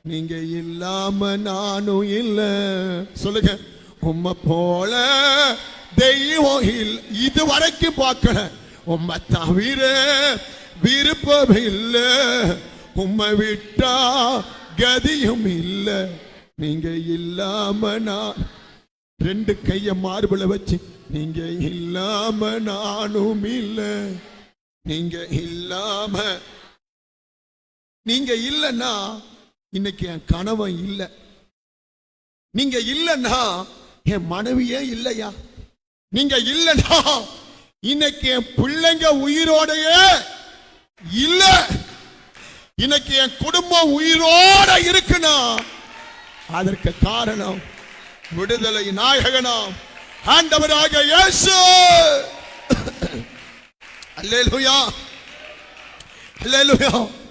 நீங்க இல்லாம நானும் இல்ல. சொல்லுங்க. உம்மை போல தெய்வம் இல்ல. இது வரைக்கும் பார்க்கல. உம்மை தவிர விருப்பம் இல்ல. உம்மை விட்டா கதியும் இல்ல. நீங்க இல்லாம நான். ரெண்டு கைய மார்புல வச்சு நீங்க இல்லாம நானும் இல்ல. நீங்க இல்லாம. நீங்க இல்லன்னா இன்னைக்கு என் கணவன் இல்ல. நீங்க இல்லன்னா என் மனைவியே இல்லையா. நீங்க இல்லன்னா இன்னைக்கு என் பிள்ளைங்க உயிரோடையே இல்ல. இன்னைக்கு என் குடும்பம் உயிரோட இருக்குன்னா அதற்கு காரணம் விடுதலை நாயகனாம் ஆண்டவராக இயேசு. அல்லேலூயா, அல்லேலூயா.